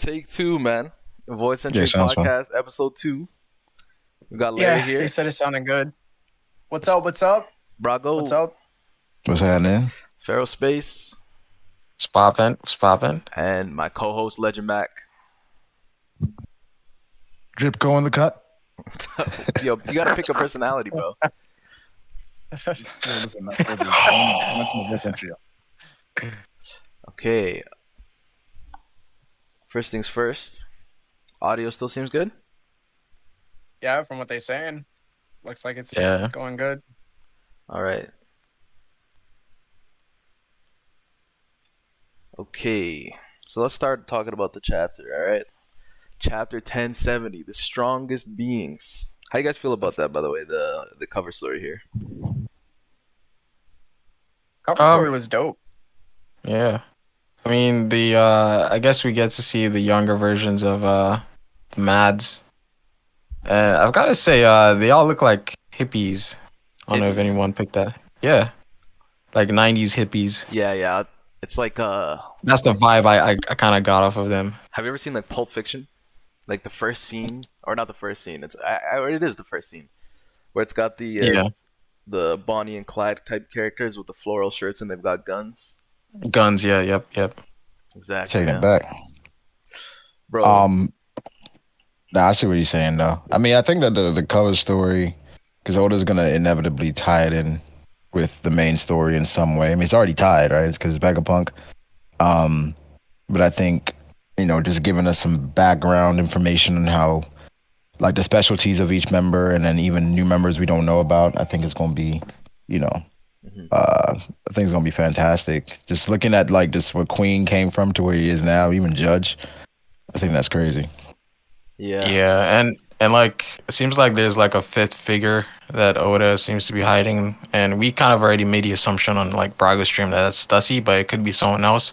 Take two, man. Voice Yeah, Century sounds fun. Podcast, episode 2. We got Larry Yeah, they here. said it sounded good. What's up? What's up? What's Brago, up? What's happening? FerroSpace, Spoppin'. and my co-host LegendMac. Drip go in the cut. Yo, you gotta pick a personality, bro. Listen, that's what it is. Okay. First things first. Audio still seems good? Yeah, from what they're saying, looks like it's Yeah. going good. All right. Okay. So let's start talking about the chapter, all right? Chapter 1070, The Strongest Beings. How you guys feel about that, by the way, the cover story here? Cover story was dope. Yeah. I mean, I guess we get to see the younger versions of the Mads. I've got to say, they all look like hippies. I don't know if Hippies? anyone picked that. Yeah. Like 90s hippies. Yeah. It's like That's the vibe I kind of got off of them. have you ever seen like Pulp Fiction? Like the first scene, or not the first scene. It is the first scene where it's got the Bonnie and Clyde type characters with the floral shirts and they've got guns. Guns, yeah, yep. Exactly. Taking yeah. it back. Bro. Nah, I see what you're saying though. I mean, I think that the cover story, because Oda's gonna inevitably tie it in with the main story in some way. I mean, it's already tied, right? It's because it's Vegapunk. But I think just giving us some background information on how, like, the specialties of each member, and then even new members we don't know about. I think it's gonna be, I think it's gonna be fantastic. Just looking at like just where Queen came from to where he is now, even Judge. I think that's crazy. Yeah. And like it seems like there's like a fifth figure that Oda seems to be hiding, and we kind of already made the assumption on like Braga's stream that that's Stussy, but it could be someone else.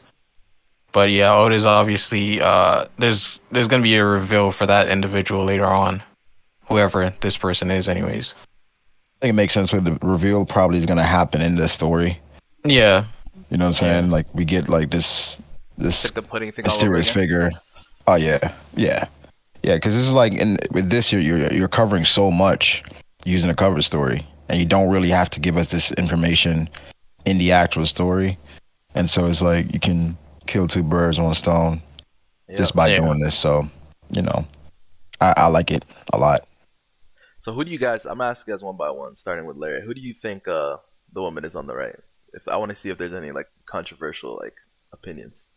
But yeah, Oda's obviously there's gonna be a reveal for that individual later on, whoever this person is, anyways. I think it makes sense. With the reveal probably is gonna happen in this story. Yeah, You know what I'm saying? Like we get like this It's like the pudding thing all over mysterious again. figure. Oh yeah. Because this is like with this you're covering so much using a cover story, and you don't really have to give us this information in the actual story, and so it's like you can kill two birds, one stone just by Yeah. doing this. So I like it a lot. So who do you guys? I'm asking you guys one by one, starting with Larry. Who do you think the woman is on the right? If I want to see if there's any like controversial like opinions.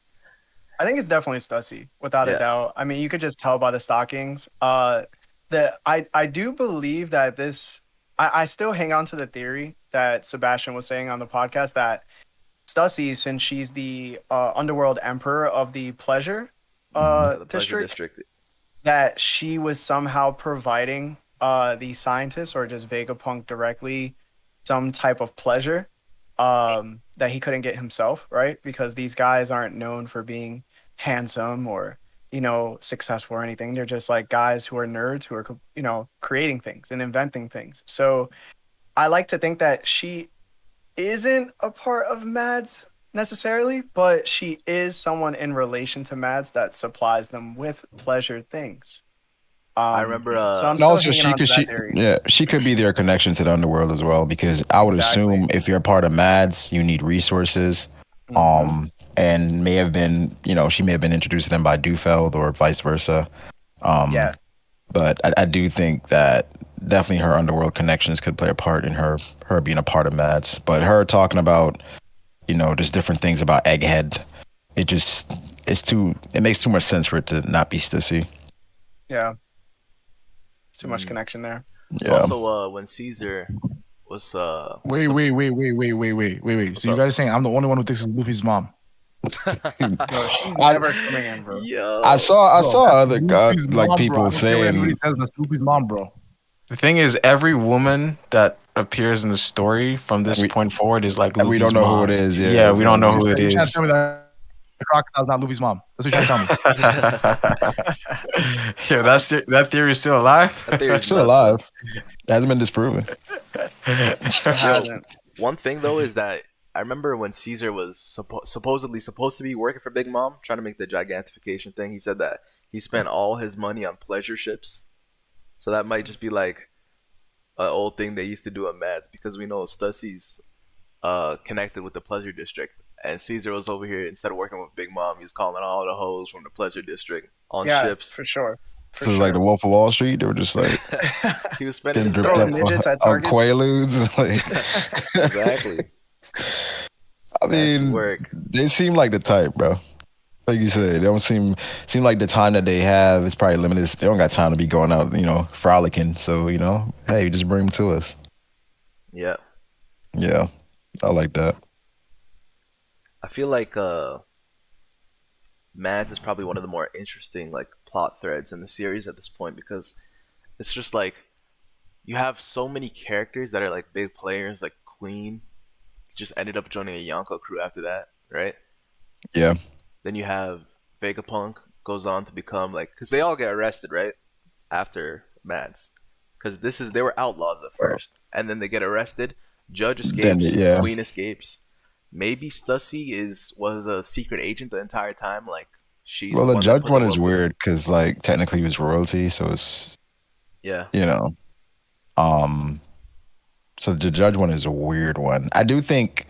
I think it's definitely Stussy, without Yeah. a doubt. I mean, you could just tell by the stockings. I do believe that this. I still hang on to the theory that Sebastian was saying on the podcast that Stussy, since she's the underworld emperor of the pleasure The Pleasure district, District. that she was somehow providing the scientists or just Vegapunk directly some type of pleasure that he couldn't get himself, right? Because these guys aren't known for being handsome or successful or anything. They're just like guys who are nerds who are creating things and inventing things. So I like to think that she isn't a part of Mads necessarily, but she is someone in relation to Mads that supplies them with pleasure things. I remember, So I'm And still also, hanging on to that theory. she could be their connection to the underworld as well. Because I would Exactly. assume if you're a part of Mads, you need resources. And may have been, she may have been introduced to them by Dufeld or vice versa. Yeah. But I do think that definitely her underworld connections could play a part in her being a part of Mads. But her talking about, just different things about Egghead, it makes too much sense for it to not be Stussy. Yeah. It's too much connection there. Yeah. Also, when Caesar was Wait. So you guys saying I'm the only one who thinks it's Luffy's mom? No, she's never coming in, bro. Yo. I saw other Luffy's like mom, people bro. I don't care what saying. anybody says that's Luffy's mom, bro. the thing is, every woman that appears in the story from this point forward is like And we Luffy's don't know mom. who it is. Yeah, we don't know who it You're trying to is. tell me that the crocodile's not Luffy's mom. That's what you're trying to tell me. Yeah, that theory is still alive. That theory is Still nuts, alive. It hasn't been disproven. It hasn't. One thing though is that I remember when Caesar was supposedly supposed to be working for Big Mom, trying to make the gigantification thing. He said that he spent all his money on pleasure ships. So that might just be like an old thing they used to do at Mads, because we know Stussy's connected with the pleasure district, and Caesar was over here, instead of working with Big Mom, he was calling all the hoes from the pleasure district on ships. For sure. So it's like the Wolf of Wall Street. They were just like he was spending throwing midgets at on targets. Quaaludes. Like, exactly. I mean, they seem like the type, bro. Like you said, they don't seem like the time that they have is probably limited. They don't got time to be going out, frolicking. So hey, just bring them to us. Yeah. Yeah, I like that. I feel like Mads is probably one of the more interesting like plot threads in the series at this point, because it's just like you have so many characters that are like big players, like Queen just ended up joining a Yonko crew after that, right? Yeah. Then you have Vegapunk goes on to become like, because they all get arrested, right? After Mads, because they were outlaws at first, and then they get arrested. Judge escapes, Queen escapes. Maybe Stussy was a secret agent the entire time. Like she's the Judge one is weird because like technically he was royalty, so it's So the Judge one is a weird one. I do think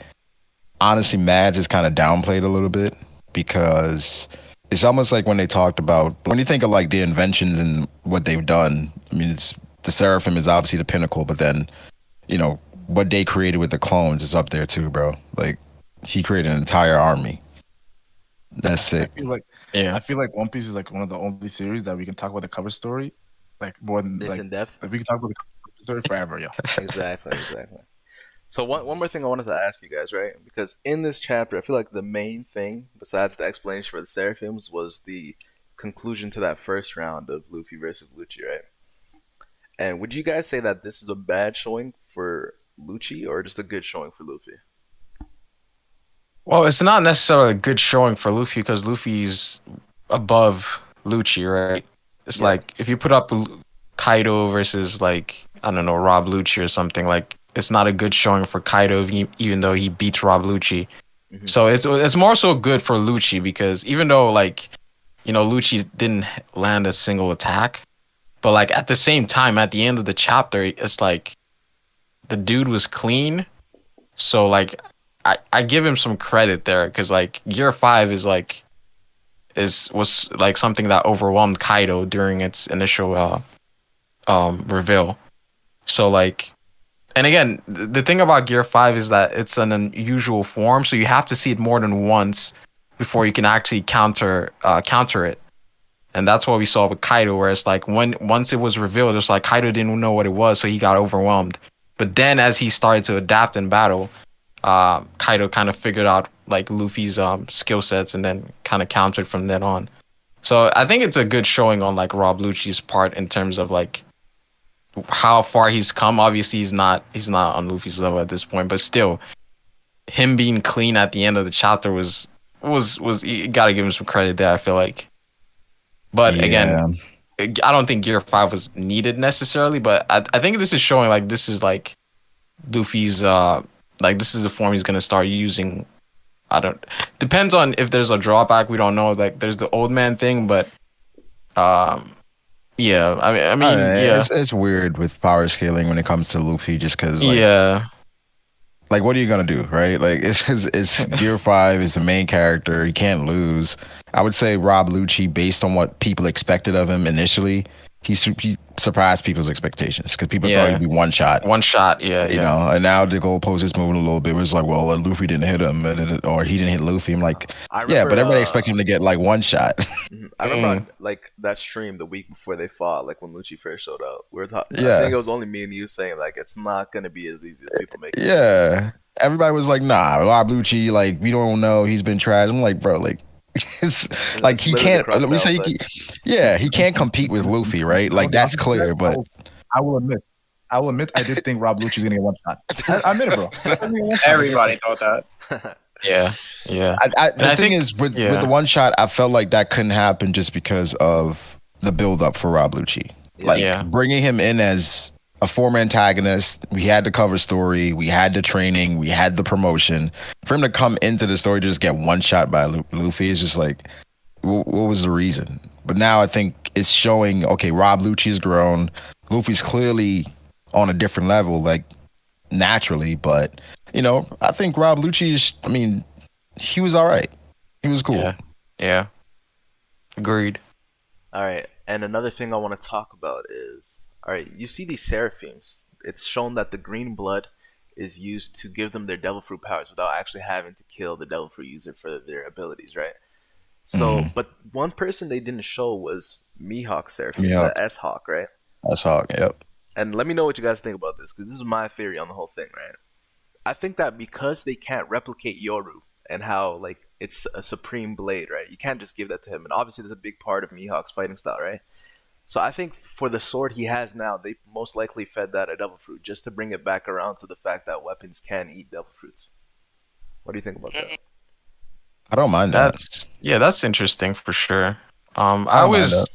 honestly Mads is kind of downplayed a little bit, because it's almost like when they talked about, when you think of like the inventions and what they've done. I mean, it's the Seraphim is obviously the pinnacle, but then what they created with the clones is up there too, bro. Like he created an entire army. That's sick. I feel like One Piece is like one of the only series that we can talk about the cover story, like more than this in depth. Like we can talk about the cover story forever, Exactly. So one more thing I wanted to ask you guys, right? Because in this chapter, I feel like the main thing, besides the explanation for the Seraphims, was the conclusion to that first round of Luffy versus Lucci, right? And would you guys say that this is a bad showing for Lucci or just a good showing for Luffy? Well, it's not necessarily a good showing for Luffy because Luffy's above Lucci, right? It's like if you put up Kaido versus like, I don't know, Rob Lucci or something, like it's not a good showing for Kaido even though he beats Rob Lucci. Mm-hmm. So it's more so good for Lucci because even though like, Lucci didn't land a single attack, but like at the same time, at the end of the chapter, it's like the dude was clean. So like I give him some credit there because like Gear 5 was like something that overwhelmed Kaido during its initial reveal. So like, and again, the thing about Gear 5 is that it's an unusual form, so you have to see it more than once before you can actually counter it. And that's what we saw with Kaido, where it's like once it was revealed, it's like Kaido didn't know what it was, so he got overwhelmed. But then as he started to adapt in battle, Kaido kind of figured out like Luffy's skill sets and then kind of countered from then on. So I think it's a good showing on like Rob Lucci's part in terms of like how far he's come. Obviously he's not on Luffy's level at this point, but still him being clean at the end of the chapter was you gotta give him some credit there, I feel like. But again, I don't think Gear 5 was needed necessarily, but I think this is showing like this is like Luffy's like this is the form he's gonna start using. Depends on if there's a drawback, we don't know. Like there's the old man thing, but yeah, I mean yeah. It's weird with power scaling when it comes to Luffy, just because like what are you gonna do, right? Like it's Gear 5 is the main character, he can't lose. I would say Rob Lucci, based on what people expected of him initially, he surpassed people's expectations because people thought he'd be one shot. And now the goalpost is moving a little bit. It was like, well, Luffy didn't hit him, or he didn't hit Luffy. I'm like, but everybody expects him to get like one shot. I remember like that stream the week before they fought, like when Lucci first showed up. We were talking. I think it was only me and you saying like it's not gonna be as easy as people make it. Yeah, everybody was like, nah, Rob Lucci, like we don't know, he's been tried. I'm like, bro, like. It's like he can't. Let me say, he can't compete with Luffy, right? Like that's clear. But I will admit, I did think Rob Lucci's gonna get one shot. I admit it, bro. Everybody thought that. Yeah. The thing is, with the one shot, I felt like that couldn't happen just because of the build up for Rob Lucci. Like bringing him in as a former antagonist. We had the cover story, we had the training, we had the promotion. For him to come into the story to just get one shot by Luffy is just like, what was the reason? But now I think it's showing, okay, Rob Lucci has grown. Luffy's clearly on a different level, like naturally, but I think Rob Lucci he was all right. He was cool. Yeah. Agreed. All right, and another thing I want to talk about is, all right, you see these Seraphims. It's shown that the green blood is used to give them their devil fruit powers without actually having to kill the devil fruit user for their abilities, right? So, but one person they didn't show was Mihawk Seraphim, the S-Hawk, right? S-Hawk, yep. And let me know what you guys think about this, because this is my theory on the whole thing, right? I think that because they can't replicate Yoru and how, like, it's a supreme blade, right? You can't just give that to him. And obviously, that's a big part of Mihawk's fighting style, right? So I think for the sword he has now, they most likely fed that a devil fruit just to bring it back around to the fact that weapons can eat devil fruits. What do you think about that? I don't mind that. That's interesting for sure. I was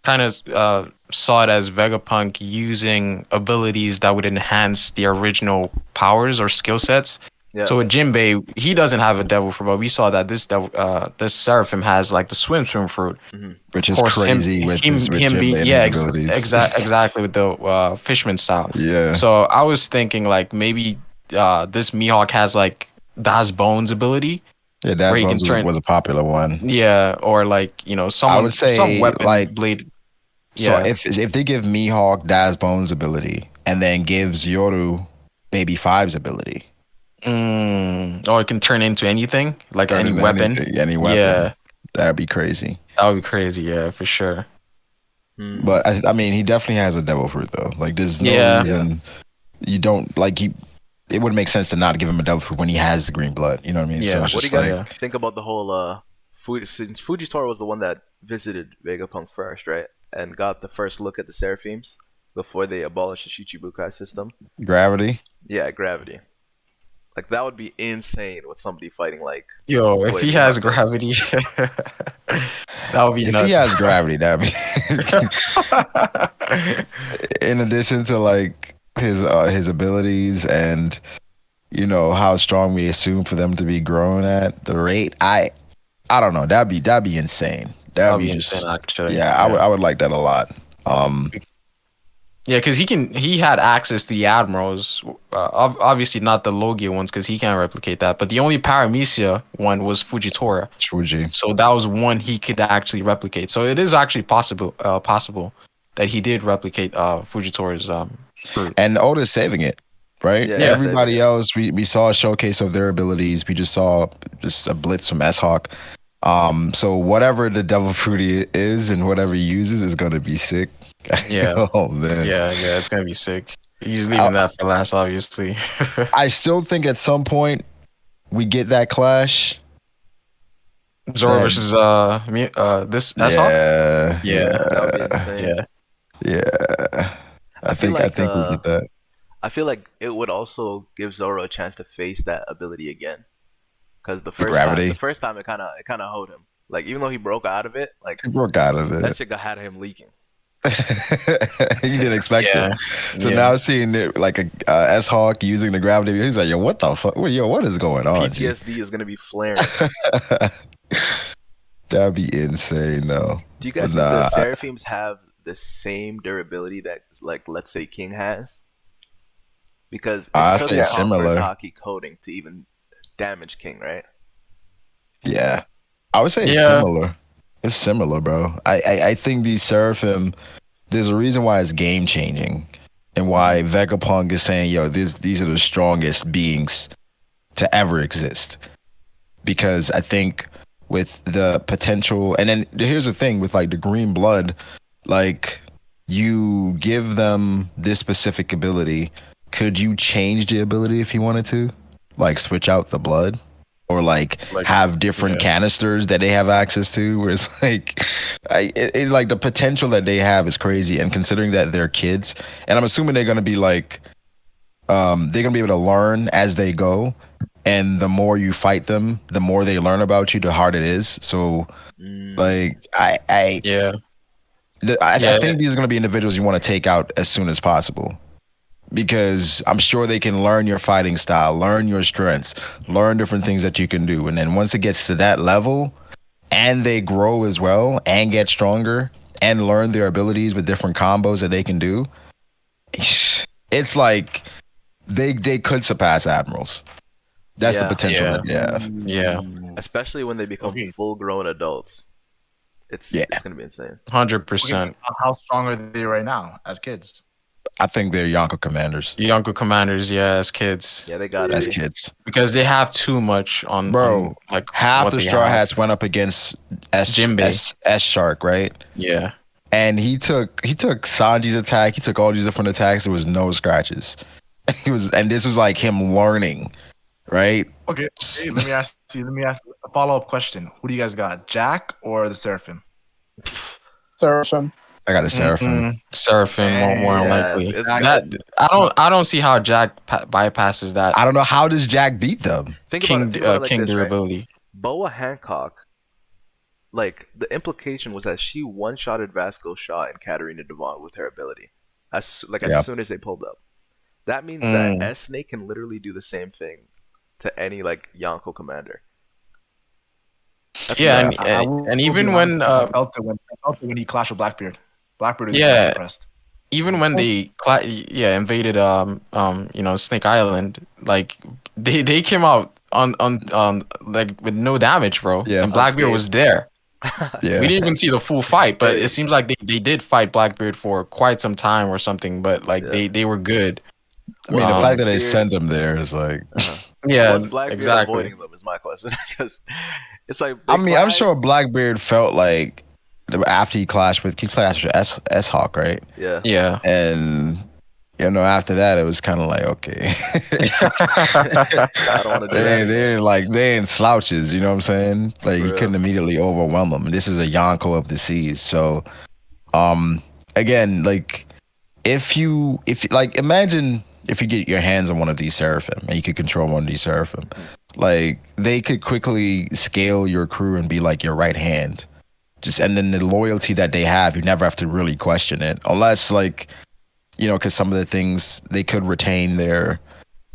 kind of saw it as Vegapunk using abilities that would enhance the original powers or skill sets. Yeah. So with Jinbei, he doesn't have a devil fruit, but we saw that this Seraphim has like the swim fruit, which is crazy with him being exactly with the fishman style. Yeah. So I was thinking like maybe this Mihawk has like Das Bones ability. Yeah, Das Bones was a popular one. Yeah, or like I would say some weapon like blade. So if they give Mihawk Das Bones ability and then gives Yoru Baby Five's ability. Or it can turn into anything, like any weapon. Any weapon. Yeah. That'd be crazy. That would be crazy, yeah, for sure. But I mean, he definitely has a devil fruit though. Like, there's no reason you don't like he. It wouldn't make sense to not give him a devil fruit when he has the green blood. You know what I mean? Yeah. So what do you guys think about the whole since Fujitora was the one that visited Vegapunk first, right, and got the first look at the Seraphims before they abolished the Shichibukai system? Gravity. Yeah, gravity. Like, that would be insane with somebody fighting like... Yo, if he has gravity, that would be nuts. If he has gravity, that'd be... In addition to, like, his abilities and, how strong we assume for them to be growing at, the rate, I don't know. That'd be insane. That'd be insane, actually. Yeah, I would like that a lot. Yeah, because he had access to the Admirals, obviously not the Logia ones because he can't replicate that, but the only Paramecia one was Fujitora. Fuji. So that was one he could actually replicate. So it is actually possible that he did replicate Fujitora's fruit. And Oda's saving it, right? Yeah, everybody else, we saw a showcase of their abilities. We just saw a blitz from S-Hawk. So whatever the devil fruit is and whatever he uses is going to be sick. Yeah. Oh man. Yeah, it's gonna be sick. He's leaving that for last, obviously. I still think at some point we get that clash. Zoro versus this S-Hawk? Yeah. That would be insane. Yeah. I think we get that. I feel like it would also give Zoro a chance to face that ability again. Because the first time it kind of hold him. Like, even though he broke out of it, he broke out of it. That shit had him leaking. You didn't expect it. So now seeing it like a S-Hawk using the gravity, he's like, yo, what the fuck? Yo, what is going on? PTSD is gonna be flaring. That'd be insane, though. Do you guys think the Seraphims have the same durability that, like, let's say King has? Because it took a similar hockey coating to even damage King, right? Yeah, I would say it's similar. It's similar, bro. I think these Seraphim, there's a reason why it's game changing and why Vegapunk is saying, yo, these are the strongest beings to ever exist. Because I think with the potential, and then here's the thing with like the green blood, like you give them this specific ability. Could you change the ability if you wanted to? Like switch out the blood? Or like have different canisters that they have access to, where it's like, like the potential that they have is crazy. And considering that they're kids, and I'm assuming they're gonna be like, they're gonna be able to learn as they go, and the more you fight them, the more they learn about you, the harder it is. So, like, I think these are gonna be individuals you want to take out as soon as possible. because I'm sure they can learn your fighting style, learn your strengths, learn different things that you can do. And then once it gets to that level and they grow as well and get stronger and learn their abilities with different combos that they can do, it's like they could surpass Admirals. That's the potential that they have. Yeah. Especially when they become full-grown adults. It's gonna be insane. 100%. How strong are they right now as kids? I think they're Yonko commanders. Yonko commanders, as kids. Yeah, they got it. As kids. Because they have too much on like half the Straw Hats went up against S Shark, right? Yeah. And he took Sanji's attack, he took all these different attacks, there was no scratches. And this was like him learning, right? Okay, let me ask a follow-up question. Who do you guys got, Jack or the Seraphim? Seraphim. I got a Seraphim. Seraphim more likely. I don't see how Jack bypasses that. I don't know, how does Jack beat them? Think about it like King this, durability. Right? Boa Hancock, like the implication was that she one-shotted Vasco's shot and Katarina Devon with her ability, as soon as they pulled up. That means that S-Snake can literally do the same thing to any like Yonko commander. And even when I felt it when he clashed with Blackbeard. Blackbeard was impressed. Even when they invaded Snake Island, like they came out on like with no damage, bro. Yeah, and Blackbeard was there. Yeah. We didn't even see the full fight, but it seems like they did fight Blackbeard for quite some time or something. But like they were good. I mean, the fact that they sent them there is like, was Blackbeard avoiding them? Is my question, because it's like I'm sure Blackbeard felt like after he clashed with S Hawk, right? Yeah. And after that, it was kind of like, okay, I don't want to do that. They ain't slouches, you know what I'm saying? Like you couldn't immediately overwhelm them. This is a Yonko of the seas, so again, like if imagine if you get your hands on one of these Seraphim and you could control one of these Seraphim, like they could quickly scale your crew and be like your right hand. And then the loyalty that they have, you never have to really question it, unless because some of the things they could retain their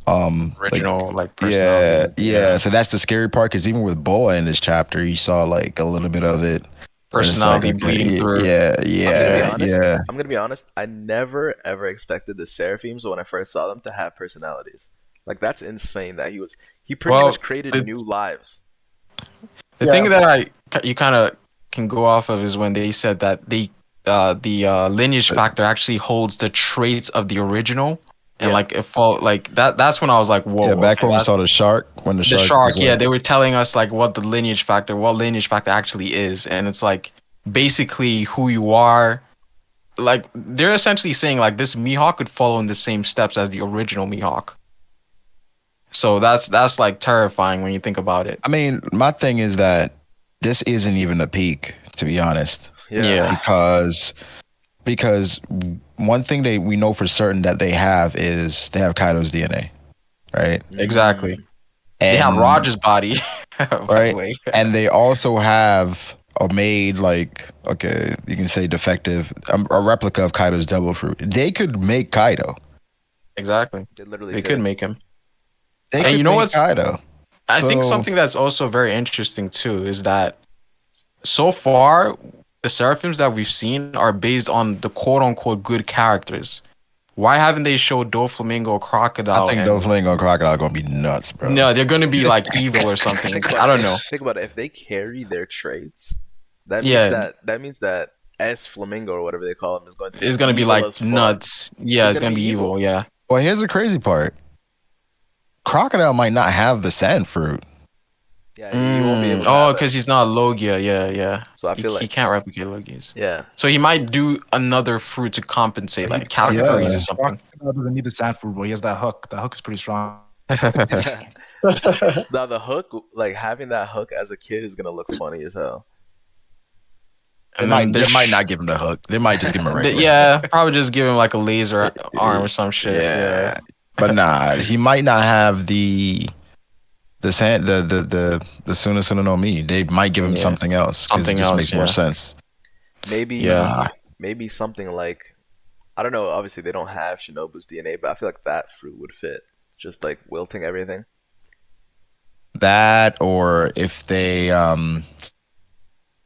original personality. Yeah. So that's the scary part, because even with Boa in this chapter, you saw like a little bit of it. Personality bleeding through. I'm gonna be honest. I never ever expected the Seraphims when I first saw them to have personalities. Like that's insane. That he pretty much created new lives. The thing that you kind of can go off of is when they said that the lineage factor actually holds the traits of the original, and that's when I was like, whoa. Yeah, back when we saw the shark, the shark, they were telling us like what lineage factor actually is, and it's like basically who you are. Like they're essentially saying like this Mihawk could follow in the same steps as the original Mihawk. So that's like terrifying when you think about it. I mean, my thing is that this isn't even a peak, to be honest. Yeah. Because one thing we know for certain that they have is they have Kaido's DNA, right? Exactly. And they have Roger's body, right? And they also have made you can say defective, a replica of Kaido's Devil Fruit. They could make Kaido. Exactly. They could make him. And you know what's Kaido. I think something that's also very interesting too is that so far the Seraphims that we've seen are based on the quote-unquote good characters. Why haven't they showed Doflamingo, Crocodile? I think Doflamingo and Crocodile are gonna be nuts, bro. No, they're gonna be like evil or something. I don't know. Think about it. If they carry their traits, that means that S Flamingo or whatever they call him is going to be like nuts. Yeah, it's gonna be evil. Yeah. Well, here's the crazy part. Crocodile might not have the sand fruit. Yeah, he won't be able to because he's not Logia. Yeah. So I feel like he can't replicate Logias. Yeah. So he miuld do another fruit to compensate, like calories or something. Crocodile doesn't need the sand fruit, but he has that hook. That hook is pretty strong. Now the hook, like having that hook as a kid, is gonna look funny as hell. They might not give him the hook. They might just give him a regular. Yeah, probably just give him like a laser arm or some shit. Yeah. But nah, he might not have the Suna no Mi. They might give him something else. Something else makes more sense. Maybe something like I don't know. Obviously, they don't have Shinobu's DNA, but I feel like that fruit would fit. Just like wilting everything. That, or if they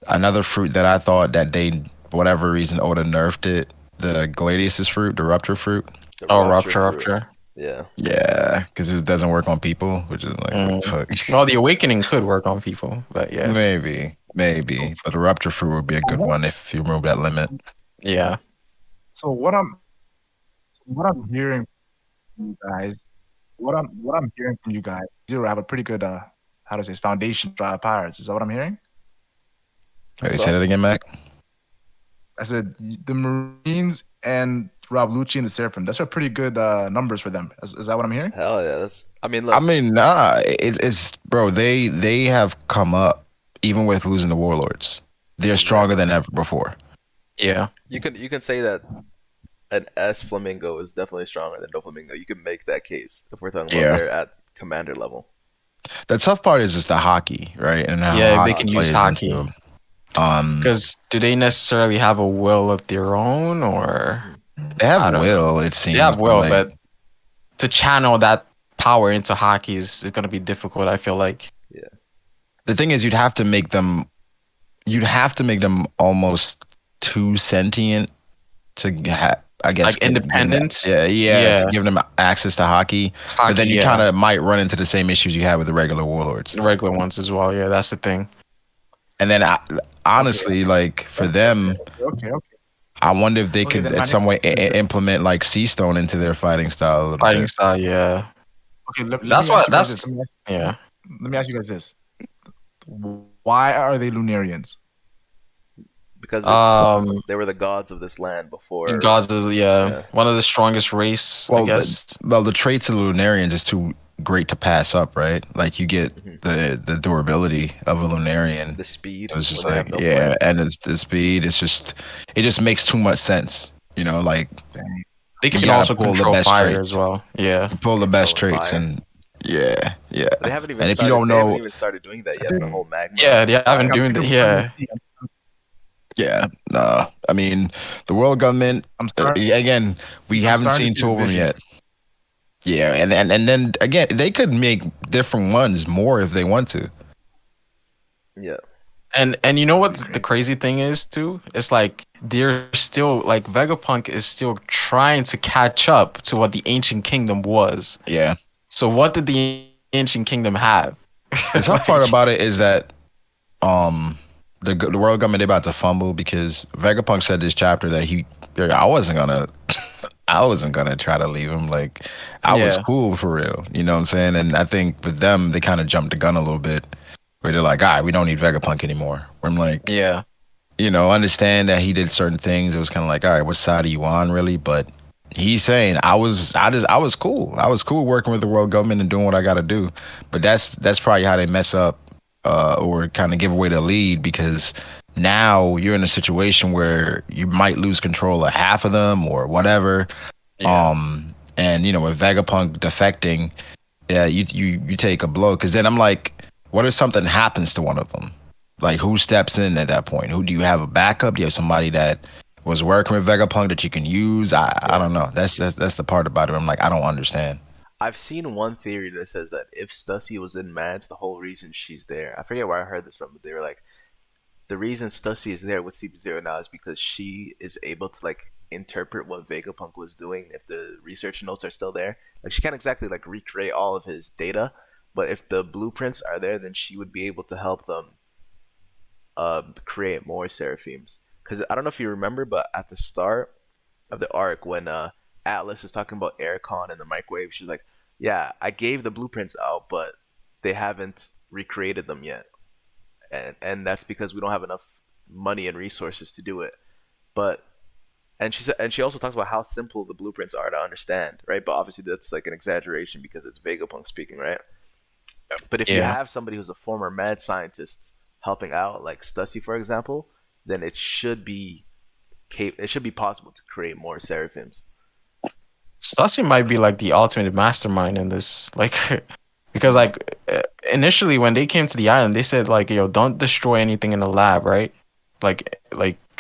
another fruit that I thought that they, for whatever reason, Oda nerfed it, the Gladius fruit, the Rupture fruit. The Rupture. Yeah. Yeah, because it doesn't work on people, which is like, what the fuck? Well, the Awakening could work on people, but yeah. Maybe. But the Rupture fruit would be a good one if you remove that limit. Yeah. So what I'm hearing from you guys, what I'm hearing from you guys, Zero have a pretty good how to say foundation for pirates. Is that what I'm hearing? Wait, say that again, Mac. I said the Marines and Rob Lucci and the Seraphim. That's a pretty good numbers for them. Is that what I'm hearing? Hell yeah. Look, Nah. It's bro. They have come up even with losing the warlords. They're stronger than ever before. Yeah. you can say that an S Flamingo is definitely stronger than Doflamingo. You can make that case if we're talking about they're at commander level. The tough part is just the hockey, right? And how if they can use hockey. Because do they necessarily have a will of their own, or they have will? It seems they have will, but to channel that power into hockey is going to be difficult. I feel like. Yeah. The thing is, you'd have to make them almost too sentient to I guess like independent. To give them access to hockey. But then you kind of might run into the same issues you had with the regular warlords. The regular ones as well. Yeah, that's the thing. And then honestly, like for them, I wonder if they could at some way implement like Sea Stone into their fighting style. Yeah. Okay, let me ask you guys this. Why are they Lunarians? Because they were the gods of this land before. The gods of one of the strongest race. Well, I guess. The traits of the Lunarians is too great to pass up, right? Like you get the durability of a Lunarian, the speed. It's just like and it's the speed. It just makes too much sense. You know, like they can also control fire traits as well. Yeah, pull the best traits fire. And yeah. They haven't even. And if you don't know, they haven't even started doing that yet. The whole magma. Yeah, they haven't doing that. Yeah. Yeah, nah. I mean, the world government. Again, we haven't seen two of them yet. Yeah, and then again, they could make different ones more if they want to. Yeah. And you know what the crazy thing is too? It's like they're still like Vegapunk is still trying to catch up to what the ancient kingdom was. Yeah. So what did the ancient kingdom have? The tough part about it is that the world government, they about to fumble because Vegapunk said this chapter that I wasn't gonna try to leave him. Like I was cool for real. You know what I'm saying? And I think with them, they kind of jumped the gun a little bit where they're like, all right, we don't need Vegapunk anymore. Where I'm like, understand that he did certain things. It was kind of like, all right, what side are you on really? But he's saying I was cool. I was cool working with the world government and doing what I got to do. But that's probably how they mess up or kind of give away the lead because now you're in a situation where you might lose control of half of them or whatever. And with Vegapunk defecting, you take a blow because then I'm like, what if something happens to one of them? Like who steps in at that point? Who do you have a backup? Do you have somebody that was working with Vegapunk that you can use? I don't know. That's the part about it. I'm like, I don't understand. I've seen one theory that says that if Stussy was in Mads, the whole reason she's there. I forget where I heard this from, but they were like, the reason Stussy is there with CP0 now is because she is able to like interpret what Vegapunk was doing if the research notes are still there. Like she can't exactly like recreate all of his data, but if the blueprints are there, then she would be able to help them create more Seraphims. Because I don't know if you remember, but at the start of the arc when Atlas is talking about Aircon and the microwave, she's like, yeah, I gave the blueprints out, but they haven't recreated them yet. And that's because we don't have enough money and resources to do it. And she also talks about how simple the blueprints are to understand, right? But obviously that's like an exaggeration because it's Vegapunk speaking, right? But if you have somebody who's a former mad scientist helping out, like Stussy, for example, then it should be possible to create more Seraphims. Stussy might be like the ultimate mastermind in this, like, because like initially when they came to the island, they said like, yo, don't destroy anything in the lab, right? Like,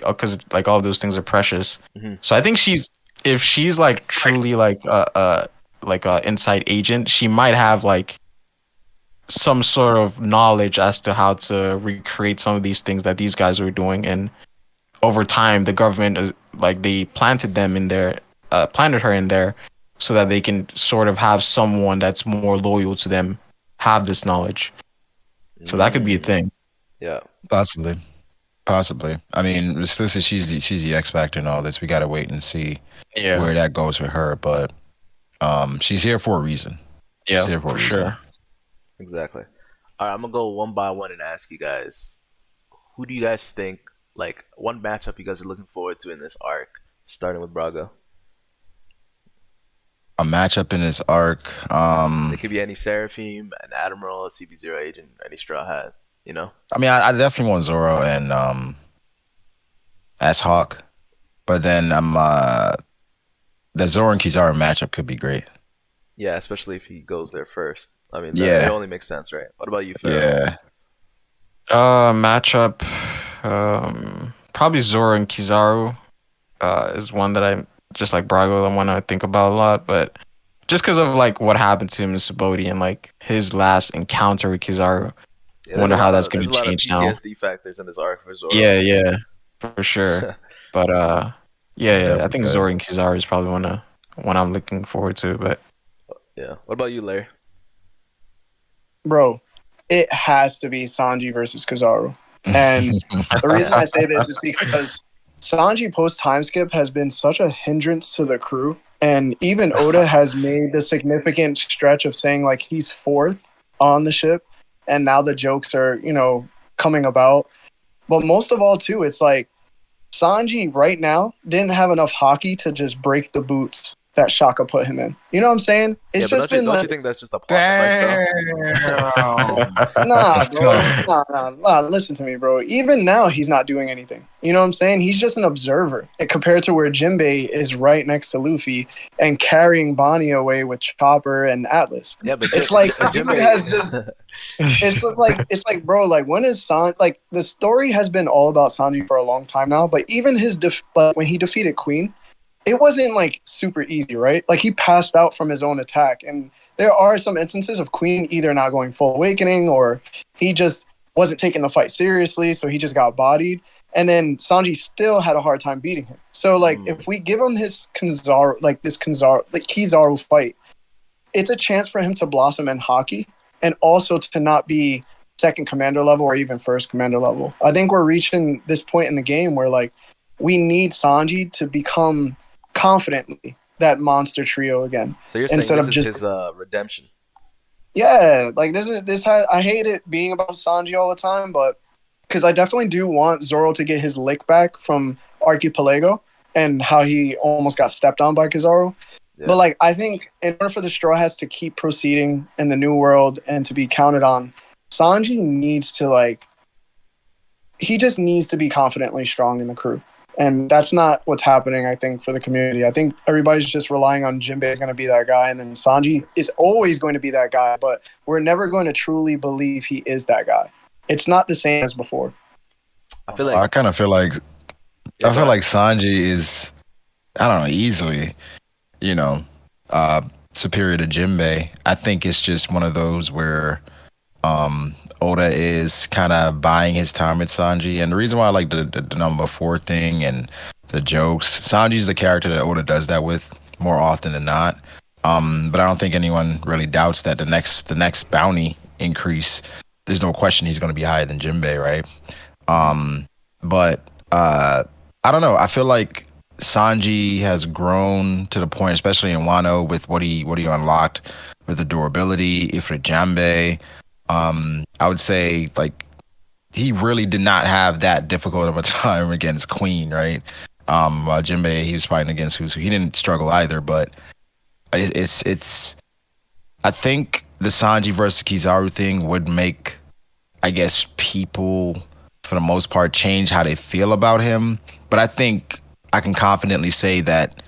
because like all of those things are precious. Mm-hmm. So I think she's if she's like truly like a inside agent, she might have like some sort of knowledge as to how to recreate some of these things that these guys were doing, and over time the government like they planted them in there, planted her in there so that they can sort of have someone that's more loyal to them have this knowledge. So that could be a thing. Yeah, Possibly. I mean, she's the X Factor and all this. We gotta wait and see where that goes with her. But she's here for a reason. Yeah, for sure. Exactly. All right, I'm gonna go one by one and ask you guys, who do you guys think, like, one matchup you guys are looking forward to in this arc, starting with Braga? A matchup in this arc. It could be any Seraphim, an Admiral, a CP0 agent, any Straw Hat. You know. I mean, I definitely want Zoro and S-Hawk, but then the Zoro and Kizaru matchup could be great. Yeah, especially if he goes there first. I mean, it only makes sense, right? What about you, Ferro? Yeah. Matchup, probably Zoro and Kizaru is one that I just like Braga. I want to think about a lot, but just because of like what happened to him in Subodi and like his last encounter with Kizaru. I wonder how that's going to change now. There's a lot of PTSD factors in this arc for Zoro. Yeah, for sure. But I think Zoro and Kizaru is probably one I'm looking forward to. But yeah, what about you, Larry? Bro, it has to be Sanji versus Kizaru, and the reason I say this is because Sanji post time skip has been such a hindrance to the crew, and even Oda has made the significant stretch of saying like he's fourth on the ship. And now the jokes are, coming about. But most of all, too, it's like Sanji right now didn't have enough hockey to just break the boots that Shaka put him in. You know what I'm saying? It's just been don't you think that's just a plot device, though? Nah, bro. Nah. Listen to me, bro. Even now, he's not doing anything. You know what I'm saying? He's just an observer. And compared to where Jinbei is right next to Luffy and carrying Bonnie away with Chopper and Atlas. Yeah, but it's like Jinbei has just. It's like, bro. Like, when is Sanji? Like, the story has been all about Sanji for a long time now. But even his when he defeated Queen. It wasn't like super easy, right? Like he passed out from his own attack. And there are some instances of Queen either not going full awakening or he just wasn't taking the fight seriously. So he just got bodied. And then Sanji still had a hard time beating him. So like if we give him his Kizaru fight, it's a chance for him to blossom in hockey and also to not be second commander level or even first commander level. I think we're reaching this point in the game where like we need Sanji to become confidently that monster trio again. So you're saying this is his redemption? Yeah, like I hate it being about Sanji all the time, but because I definitely do want Zoro to get his lick back from Archipelago and how he almost got stepped on by Kizaru. Yeah. But like I think in order for the Straw Hats to keep proceeding in the new world and to be counted on, Sanji needs to he just needs to be confidently strong in the crew. And that's not what's happening, I think, for the community. I think everybody's just relying on Jinbei is going to be that guy, and then Sanji is always going to be that guy, but we're never going to truly believe he is that guy. It's not the same as before. I feel like Sanji is, I don't know, easily, superior to Jinbei. I think it's just one of those where Oda is kind of buying his time with Sanji. And the reason why I like the number 4 thing and the jokes, Sanji's the character that Oda does that with more often than not. But I don't think anyone really doubts that the next bounty increase, there's no question he's going to be higher than Jinbei, right? But I don't know. I feel like Sanji has grown to the point, especially in Wano, with what he unlocked with the durability, Ifrit I would say like he really did not have that difficult of a time against Queen, right? Jinbei, he was fighting against Husu. He didn't struggle either, but it's I think the Sanji versus Kizaru thing would make, I guess, people for the most part change how they feel about him. But I think I can confidently say that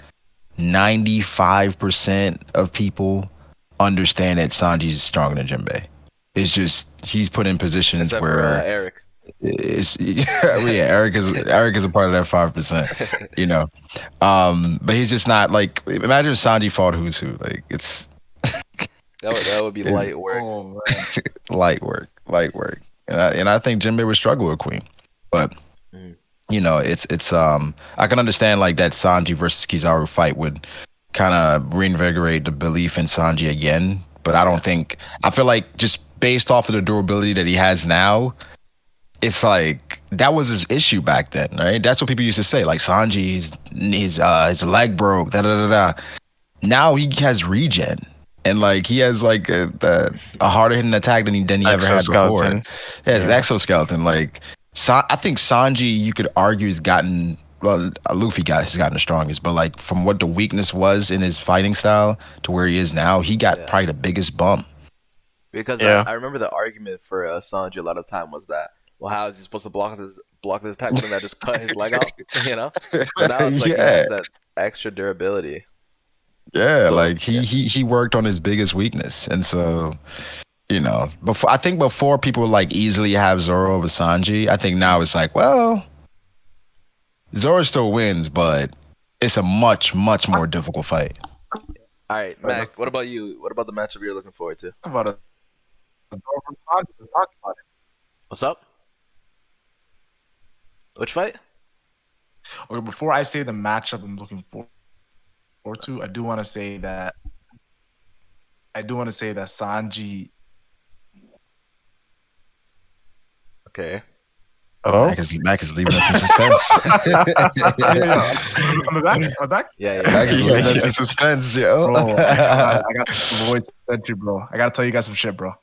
95% of people understand that Sanji's stronger than Jinbei. It's just he's put in positions except where for, Eric. Eric is a part of that 5%. You know, but he's just not like. Imagine if Sanji fought Who's Who. Like it's that would be light work. Oh, light work. And I think Jinbei would struggle with Queen, but you know, it's I can understand like that Sanji versus Kizaru fight would kind of reinvigorate the belief in Sanji again. But I feel like just based off of the durability that he has now, it's like that was his issue back then, right? That's what people used to say. Like Sanji's his leg broke, da da da da. Now he has regen. And like he has like a harder hitting attack than he ever had before. Yeah, it's an exoskeleton. Like I think Sanji, you could argue, has gotten Luffy has gotten the strongest, but like from what the weakness was in his fighting style to where he is now, he got probably the biggest bump. Because I remember the argument for Sanji a lot of time was that, well, how is he supposed to block this attack? Wouldn't that just cut his leg off? You know. So now it's like he has that extra durability. Yeah, so, like he worked on his biggest weakness, and so you know, before people like easily have Zoro over Sanji, I think now it's like, well, Zoro still wins, but it's a much more difficult fight. All right, Mac, what about you? What about the matchup you're looking forward to? About it. What's up? Which fight? Okay, before I say the matchup I'm looking forward to, I do want to say that Sanji. Okay. Oh, Mac is leaving us in suspense. I'm back. Yeah. Mac is leaving us in suspense, yo. Bro, I got some voice entry, bro. I gotta tell you guys some shit, bro.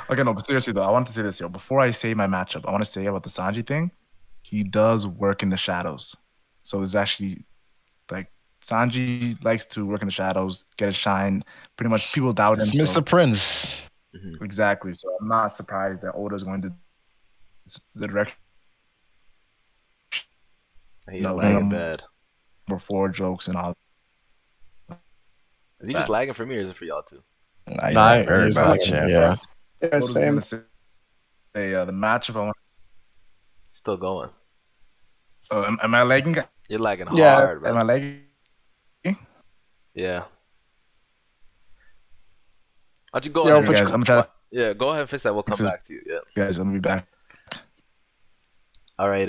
Okay, no, but seriously though, I want to say this, yo. Before I say my matchup, I want to say about the Sanji thing. He does work in the shadows. So there's actually, like, Sanji likes to work in the shadows, get a shine. Pretty much people doubt him. It's Mr. Prince. Exactly. So I'm not surprised that Oda's going to the direction. He's lagging bad. Before jokes and all. Is he just lagging for me or is it for y'all too? Nah, very bad. Yeah, same. The matchup I want. Still going. Oh, am I lagging? You're lagging hard, bro. Am I lagging? Yeah. Why'd you go ahead? Guys, I'm trying to... Yeah, go ahead and fix that. We'll come back to you. Yeah. Guys, I'm gonna be back. All right.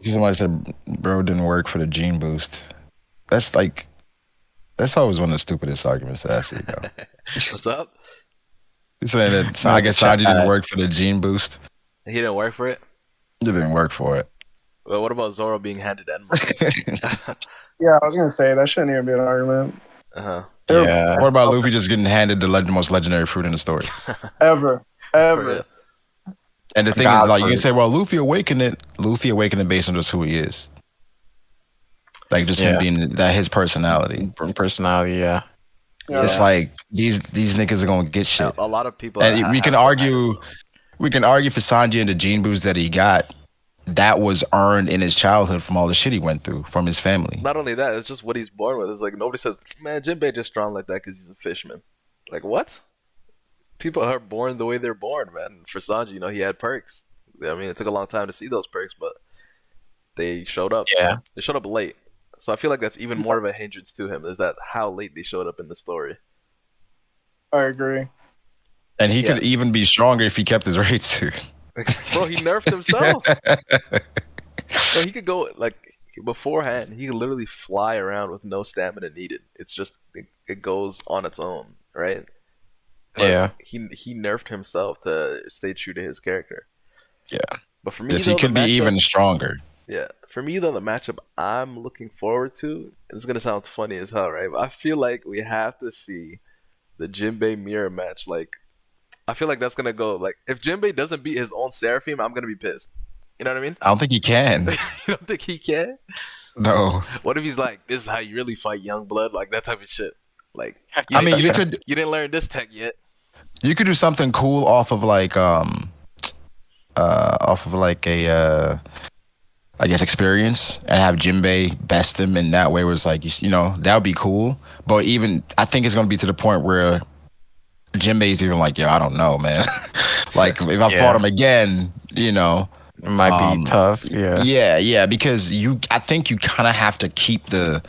Somebody said, "Bro, didn't work for the gene boost." That's always one of the stupidest arguments to ask you. What's up? You're saying that I guess Sanji didn't work for the gene boost. He didn't work for it. He didn't work for it. Well, what about Zoro being handed Admirals? Yeah, I was gonna say that shouldn't even be an argument. Yeah. What about Luffy just getting handed the most legendary fruit in the story? Ever. And the thing is, like, you can say, well, Luffy awakened it based on just who he is. Like, just him being his personality. Yeah. It's like these niggas are gonna get shit. A lot of people. And we can argue for Sanji and the gene boost that he got. That was earned in his childhood from all the shit he went through from his family. Not only that, it's just what he's born with. It's like nobody says, man, Jinbei just strong like that because he's a fishman. Like, what? People are born the way they're born, man. For Sanji, he had perks. I mean, it took a long time to see those perks, but they showed up. Yeah. They showed up late. So I feel like that's even more of a hindrance to him, is that how late they showed up in the story. I agree. And he could even be stronger if he kept his raid suit. Bro, he nerfed himself. Bro, he could go, like, beforehand, he could literally fly around with no stamina needed. It's just, it goes on its own, right? But he nerfed himself to stay true to his character. Yeah. But for me, he could be even stronger. Yeah. For me, though, the matchup I'm looking forward to, it's going to sound funny as hell, right? But I feel like we have to see the Jinbei mirror match. Like, I feel like that's going to go, like, if Jinbei doesn't beat his own Seraphim, I'm going to be pissed. You know what I mean? I don't think he can. You don't think he can? No. What if he's like, this is how you really fight young blood? Like, that type of shit. Like, you didn't learn this tech yet. You could do something cool off of like a I guess experience and have Jinbei best him in that way was like, that would be cool. But even I think it's gonna be to the point where Jinbei's even like, yo, I don't know, man. Like if I fought him again, you know, it might be tough. Yeah, because I think you kind of have to keep the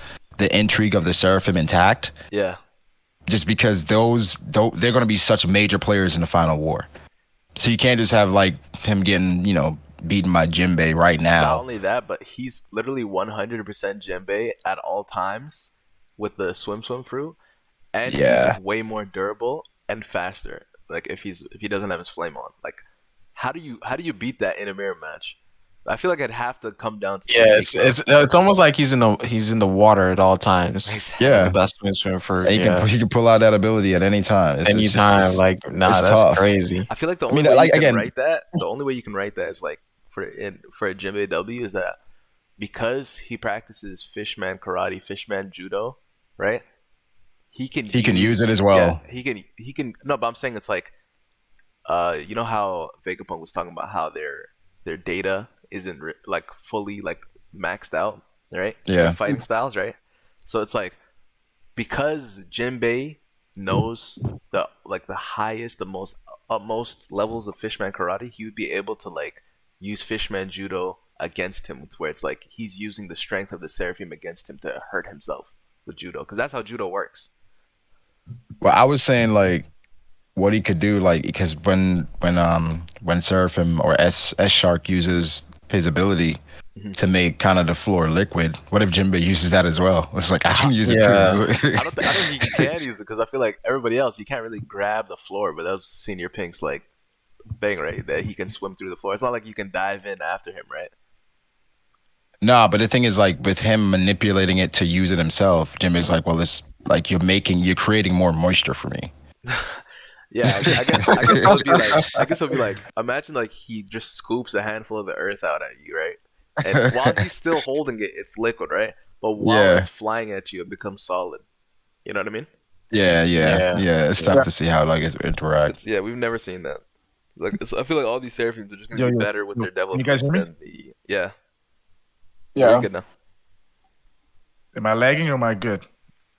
intrigue of the Seraphim intact. Yeah. Just because they're going to be such major players in the final war. So you can't just have like him getting, you know, beaten by Jinbei right now. Not only that, but he's literally 100% Jinbei at all times with the swim fruit, and he's way more durable and faster. Like if he doesn't have his flame on, like how do you beat that in a mirror match? I feel like I'd have to come down to it's almost like he's in the water at all times. Exactly. Yeah, the best swim for he can pull out that ability at any time. That's crazy. I feel like the only way you can write that, the only way you can write that is like for a Jinbei W is that because he practices fishman karate, fishman judo, right? He can use it as well. Yeah, he can. No, but I'm saying it's like, you know how Vegapunk was talking about how their data isn't like fully like maxed out, right? Yeah. Like fighting styles, right? So it's like because Jinbei knows the highest, the most utmost levels of fishman karate, he would be able to like use fishman judo against him, where it's like he's using the strength of the Seraphim against him to hurt himself with judo, because that's how judo works. Well, I was saying like what he could do, like because when Seraphim or S Shark uses his ability to make kind of the floor liquid, what if Jinbei uses that as well? It's like I can use it too. I don't think you can use it because I feel like everybody else you can't really grab the floor, but that was Senior Pink's like thing, right? That he can swim through the floor. It's not like you can dive in after him, right? Nah, but the thing is, like with him manipulating it to use it himself, Jinbei's like, well, it's like you're creating more moisture for me. Yeah, I guess it'll be like imagine like he just scoops a handful of the earth out at you, right? And while he's still holding it, it's liquid, right? But while it's flying at you, it becomes solid. You know what I mean? Yeah. It's tough to see how like it interacts. We've never seen that. Like I feel like all these Seraphims are just gonna be better with their devil fruits than the Yeah, you're good now. Am I lagging or am I good?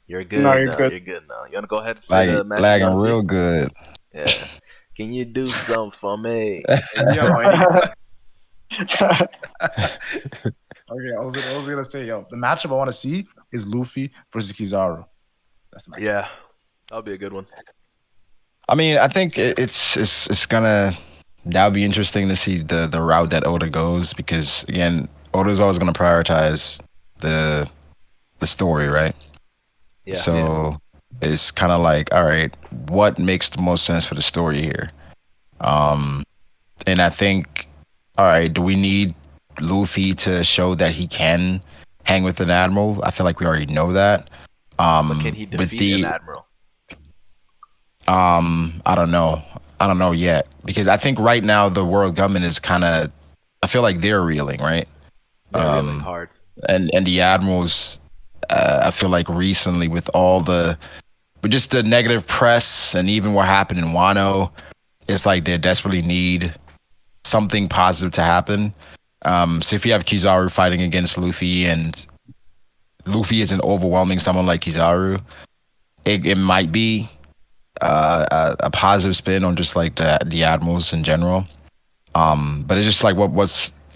You're good. No, you're good now. You wanna go ahead and say the match? Lagging real good. Yeah. Can you do something for me? Okay, I was gonna say, the matchup I want to see is Luffy versus Kizaru. That's the matchup. Yeah, that'll be a good one. I mean, I think it's gonna that'll be interesting to see the route that Oda goes, because again, Oda's always gonna prioritize the story, right? Yeah. So it's kind of like, all right, what makes the most sense for the story here? And I think, all right, do we need Luffy to show that he can hang with an admiral? I feel like we already know that. But can he defeat an admiral? I don't know yet, because I think right now the world government is kind of, I feel like they're reeling, right? They're reeling hard. And the admirals, I feel like recently with just the negative press and even what happened in Wano, it's like they desperately need something positive to happen. So if you have Kizaru fighting against Luffy and Luffy isn't overwhelming someone like Kizaru, it might be a positive spin on just like the admirals in general. But it's just like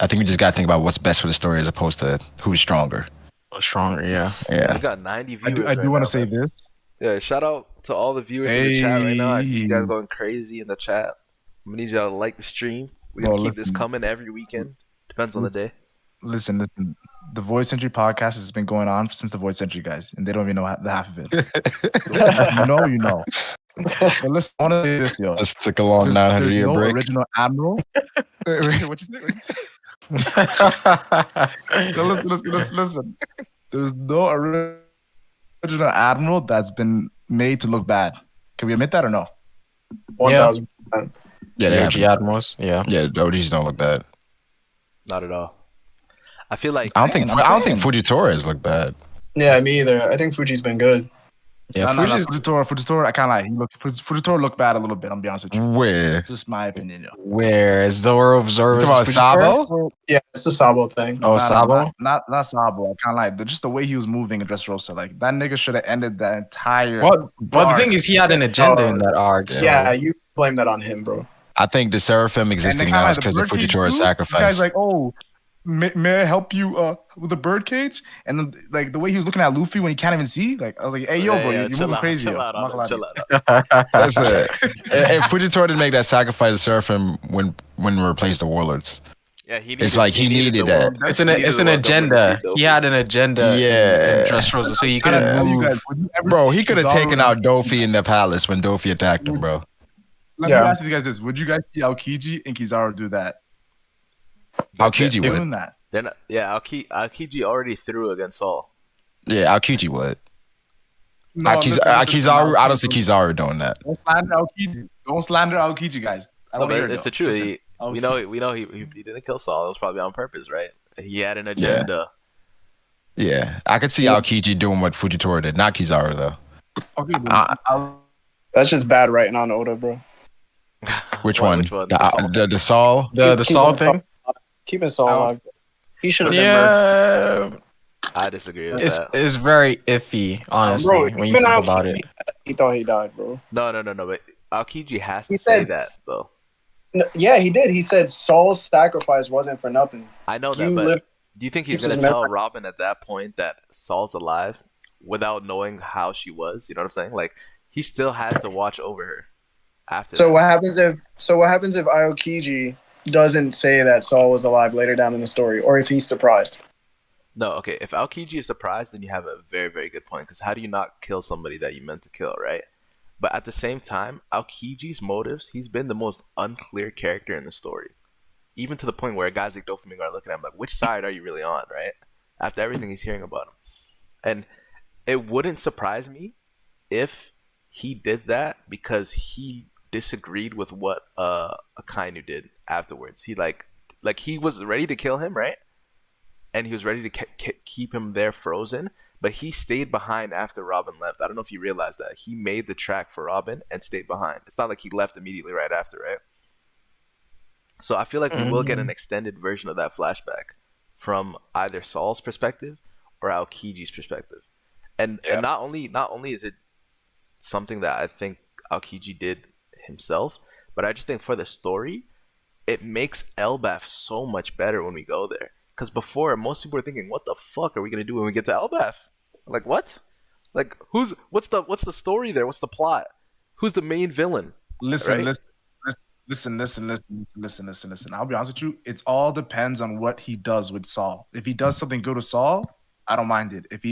I think we just gotta think about what's best for the story as opposed to who's stronger. Stronger, yeah. We got 90 viewers. I do want to say this. Yeah, shout out to all the viewers in the chat right now. I see you guys going crazy in the chat. I'm gonna need y'all to like the stream. We're gonna keep this coming every weekend. Depends on the day. Listen. The Void Century podcast has been going on since the Void Century, guys, and they don't even know the half of it. you know. But listen, I want to say this, yo. This took a long 900-year no break. Original admiral. What you say? Listen. There's no original admiral that's been made to look bad. Can we admit that or no? 1,000%. Yeah, the admirals. Yeah, OGs don't look bad. Not at all. I feel like I don't think Fuji Torres look bad. Yeah, me either. I think Fuji's been good. Yeah, no, Fujitora, I can't lie. Fujitora looked bad a little bit. I'm gonna be honest with you. Where? Just my opinion, yo. Where is Zoro? You talking about Sabo? Yeah, it's the Sabo thing. Oh, Sabo? Not Sabo. I can't lie. Just the way he was moving in Dressrosa, like that nigga should have ended the entire. But the thing is, he had an agenda in that arc. So. Yeah, you blame that on him, bro. I think the Seraphim existing now is because of Fujitora's sacrifice. You guys like, oh, may I help you with the birdcage? And then like the way he was looking at Luffy when he can't even see, like I was like, hey yo, bro, you're moving crazy. Chill out. That's it. If Fujitora didn't make that sacrifice, the Seraphim when replace the warlords. Yeah, he needed that. It's an agenda. He had an agenda. Yeah, in Dressrosa, so he couldn't move. Bro, he could have taken out Dofi in the palace when Dofi attacked him, bro. Let me ask you guys this: would you guys see Aokiji and Kizaru do that? Aokiji would. Doing that. They're not, Aokiji already threw against Saul. Yeah, Aokiji would. No, Kizaru, I don't see Kizaru doing that. Don't slander Aokiji. Don't slander Aokiji, guys. No, but it's the truth. We know he didn't kill Saul. It was probably on purpose, right? He had an agenda. Yeah, I could see Aokiji doing what Fujitora did, not Kizaru though. Okay, that's just bad writing on Oda, bro. Which one? The Saul? The Saul thing? Keeping Saul alive. He should have been murdered. I disagree with that. It's very iffy, honestly, bro, when you think about it. He thought he died, bro. No, but Aokiji has to say that, though. No, yeah, he did. He said Saul's sacrifice wasn't for nothing. I know that, but do you think he's going to tell Robin at that point that Saul's alive without knowing how she was? You know what I'm saying? Like, he still had to watch over her after that. What happens if Aokiji doesn't say that Saul was alive later down in the story, or if he's surprised? No, okay. If Aokiji is surprised, then you have a very, very good point. Because how do you not kill somebody that you meant to kill, right? But at the same time, Aokiji's motives, he's been the most unclear character in the story. Even to the point where guys like Doflamingo are looking at him like, which side are you really on, right? After everything he's hearing about him. And it wouldn't surprise me if he did that because he disagreed with what Akainu did afterwards. He he was ready to kill him, right? And he was ready to keep him there frozen. But he stayed behind after Robin left. I don't know if you realized that. He made the track for Robin and stayed behind. It's not like he left immediately right after, right? So I feel like we will get an extended version of that flashback from either Saul's perspective or Aokiji's perspective. And not only is it something that I think Aokiji did himself, but I just think for the story, it makes Elbaf so much better when we go there. Because before, most people were thinking, what the fuck are we going to do when we get to Elbaf? Like, what? Like, what's the story there? What's the plot? Who's the main villain? Listen. I'll be honest with you. It all depends on what he does with Saul. If he does something good with Saul, I don't mind it. If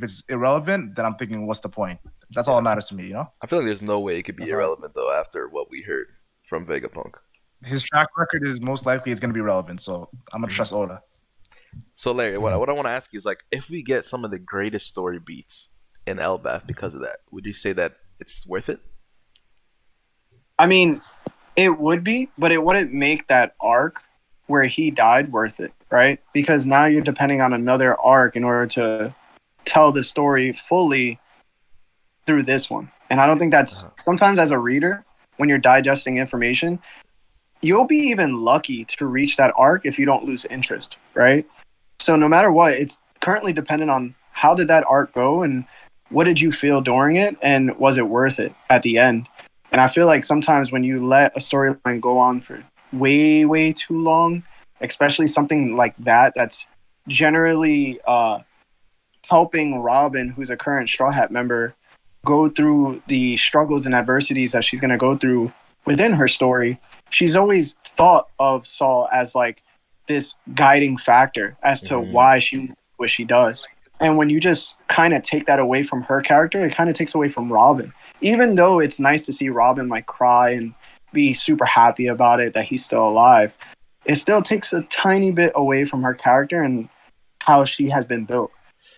it's irrelevant, then I'm thinking, what's the point? That's all that matters to me, you know? I feel like there's no way it could be irrelevant, though, after what we heard from Vegapunk. His track record is most likely going to be relevant, so I'm going to trust Oda. So Larry, what I want to ask you is like, if we get some of the greatest story beats in Elbaf because of that, would you say that it's worth it? I mean, it would be, but it wouldn't make that arc where he died worth it, right? Because now you're depending on another arc in order to tell the story fully through this one. And I don't think that's sometimes as a reader, when you're digesting information, you'll be even lucky to reach that arc if you don't lose interest, right? So no matter what, it's currently dependent on how did that arc go and what did you feel during it and was it worth it at the end? And I feel like sometimes when you let a storyline go on for way, way too long, especially something like that that's generally helping Robin, who's a current Straw Hat member, go through the struggles and adversities that she's going to go through within her story, she's always thought of Saul as like this guiding factor as to why she does what she does. And when you just kind of take that away from her character, it kind of takes away from Robin. Even though it's nice to see Robin like cry and be super happy about it that he's still alive, it still takes a tiny bit away from her character and how she has been built.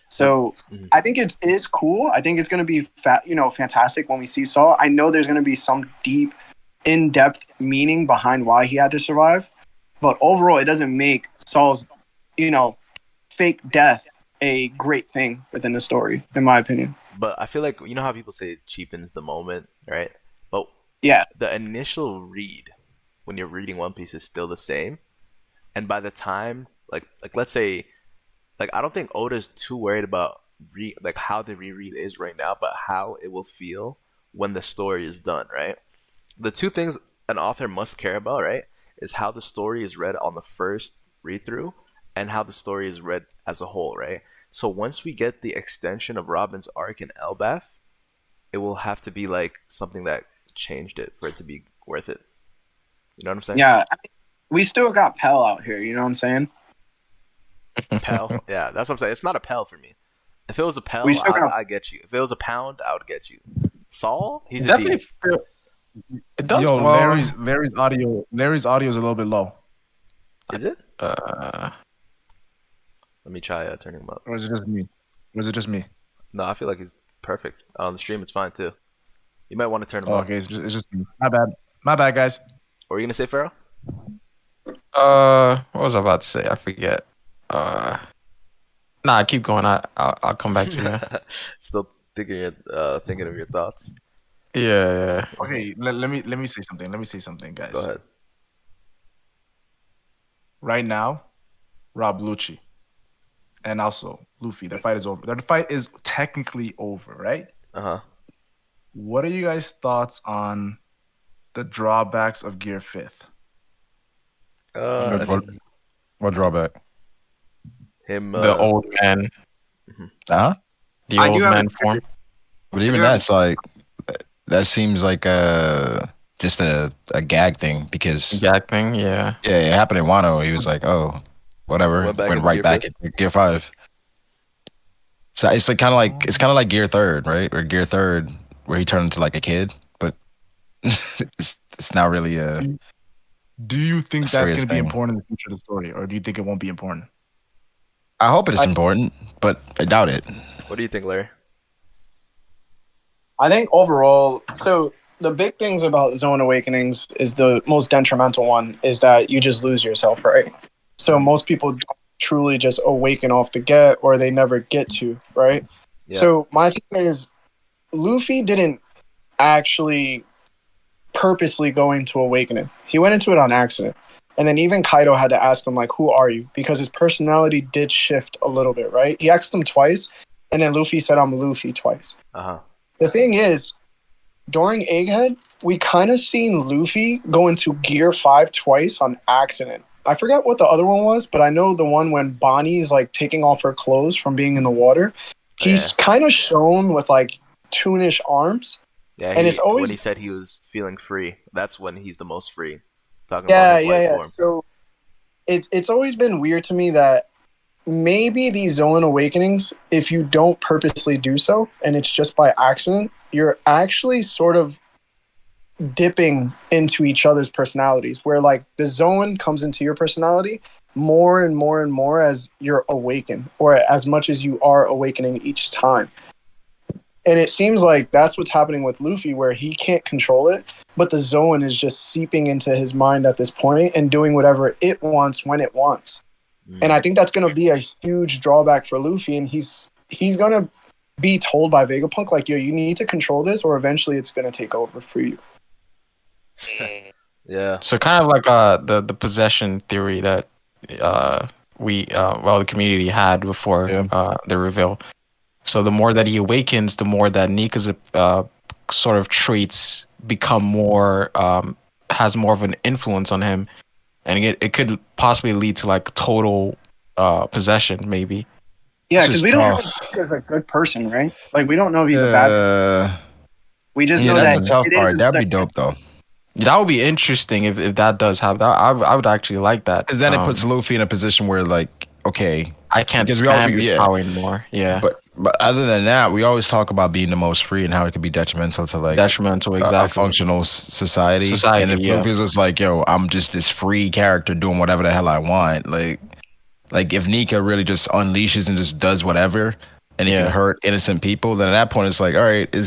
So I think it is cool. I think it's going to be fantastic when we see Saul. I know there's going to be some deep, in-depth meaning behind why he had to survive. But overall, it doesn't make Saul's, fake death a great thing within the story, in my opinion. But I feel like, you know how people say it cheapens the moment, right? But yeah, the initial read when you're reading One Piece is still the same. And by the time, like let's say, I don't think Oda's too worried about how the reread is right now, but how it will feel when the story is done, right? The two things an author must care about, right, is how the story is read on the first read through and how the story is read as a whole, right? So once we get the extension of Robin's arc in Elbaf, it will have to be like something that changed it for it to be worth it. You know what I'm saying? Yeah, I mean, we still got Pell out here. You know what I'm saying? Pell. Yeah, that's what I'm saying. It's not a Pell for me. If it was a Pell, We still got- I get you. If it was a pound, I would get you. Saul, he's a Definitely D. feel- It does. Yo, well, Larry's audio is a little bit low. Is it? uh, Let me try turning him up. Or is it just me? No, I feel like he's perfect. On the stream, it's fine too. You might want to turn him Oh, up. okay, it's just me. My bad, guys. What were you gonna say, Pharaoh? what was I about to say? I forget. Nah, keep going. I'll come back to you. Still thinking of your thoughts. Yeah. Okay, let me say something. Guys. Go ahead. Right now, Rob Lucci, and also Luffy. The fight is over. The fight is technically over, right? Uh-huh. What are you guys' thoughts on the drawbacks of Gear 5th? I think What drawback? him. The old man. Huh? The I old do have man a- form. But even Yeah. that's like that seems like just a gag thing because Gag thing. Yeah. yeah, it happened in Wano. He was like, oh, whatever, Went back went into right Gear back 5. into Gear 5. So it's like kind of like Gear 3rd, right? Or Gear 3rd, where he turned into like a kid, but it's not really a. Do you think that's serious going to be thing. important in the future of the story, or do you think it won't be important? I hope it is important, but I doubt it. What do you think, Larry? I think overall, so the big things about Zone Awakenings is the most detrimental one is that you just lose yourself, right? So most people don't truly just awaken off the get or they never get to, right? Yeah. So my thing is Luffy didn't actually purposely go into Awakening. He went into it on accident. And then even Kaido had to ask him, like, who are you? Because his personality did shift a little bit, right? He asked him twice, and then Luffy said, I'm Luffy twice. Uh-huh. The thing is, during Egghead, we kind of seen Luffy go into Gear 5 twice on accident. I forget what the other one was, but I know the one when Bonnie's like taking off her clothes from being in the water. He's kind of shown with like toonish arms. Yeah, And it's always- when he said he was feeling free, that's when he's the most free. Talking about his life form. So it's always been weird to me that maybe these Zoan Awakenings, if you don't purposely do so, and it's just by accident, you're actually sort of dipping into each other's personalities, where like the Zoan comes into your personality more and more and more as you're awakened, or as much as you are awakening each time. And it seems like that's what's happening with Luffy, where he can't control it, but the Zoan is just seeping into his mind at this point and doing whatever it wants when it wants. And I think that's going to be a huge drawback for Luffy, and he's going to be told by Vegapunk, like, yo, you need to control this, or eventually it's going to take over for you. Yeah. So kind of like the possession theory that the community had before the reveal. So the more that he awakens, the more that Nika's sort of traits become more has more of an influence on him, and it could possibly lead to like total possession, maybe. Yeah, It's because just we don't know tough. if he's a good person, right? Like, we don't know if he's a bad. We just know that's that the tough it is part. That'd be the- dope though, That would be interesting if that does happen. I would actually like that. because then it puts Luffy in a position where like, okay, I can't because spam we his power anymore. Yeah, but other than that, we always talk about being the most free and how it could be detrimental to like detrimental. a Exactly. functional society. And if yeah. Luffy's just like, yo, I'm just this free character doing whatever the hell I want, like if Nika really just unleashes and just does whatever, and it can hurt innocent people, then at that point it's like, all right, I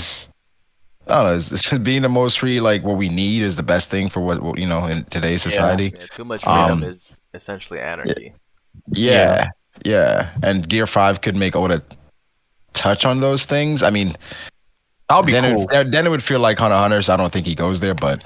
don't know, is being the most free like what we need is the best thing for what you know in today's society. Yeah, too much freedom is essentially anarchy. Yeah. And Gear 5 could make Oda touch on those things. I mean, that would be then cool. Then it would feel like Hunter x Hunter, so I don't think he goes there, but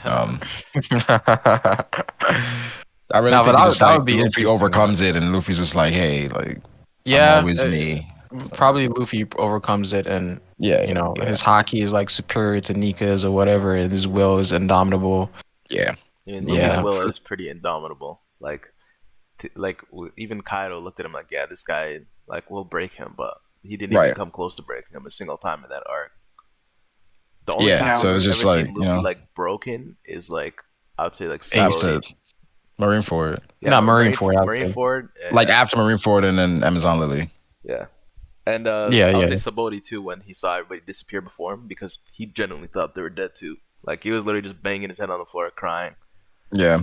I really think that would be Luffy interesting. overcomes it, and Luffy's just like, hey, like, Yeah, I'm always me. Probably Luffy overcomes it, and his hockey is like superior to Nika's or whatever, and his will is indomitable. Yeah. I mean, Luffy's Yeah. will is pretty indomitable. Like even Kaido looked at him like, yeah, this guy like will break him, but he didn't even Right. come close to breaking him a single time in that arc. The only Yeah. time So it's I've just ever like, seen you Luffy know, like broken is like I would say like after Sabaody. Marineford. Yeah, Not Marineford, I would say. Marineford, Like after Marineford and then Amazon Lily. yeah. And Yeah, I would yeah. say Sabaody too when he saw everybody disappear before him because he genuinely thought they were dead too. Like he was literally just banging his head on the floor crying. Yeah.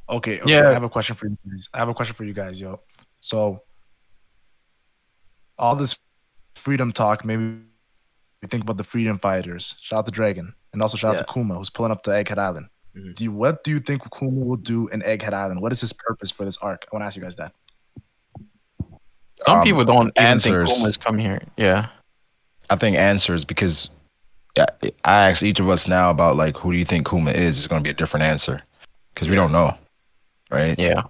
Okay. Yeah. I have a question for you guys. Yo. So all this freedom talk, maybe we think about the freedom fighters. Shout out to Dragon, and also shout out to Kuma, who's pulling up to Egghead Island. Mhm. What do you think Kuma will do in Egghead Island? What is his purpose for this arc? I want to ask you guys that. Some people don't even think answers. Kuma's come here. Yeah. I think answers because I asked each of us now about like who do you think Kuma is? It's going to be a different answer because we don't know, right? Yeah.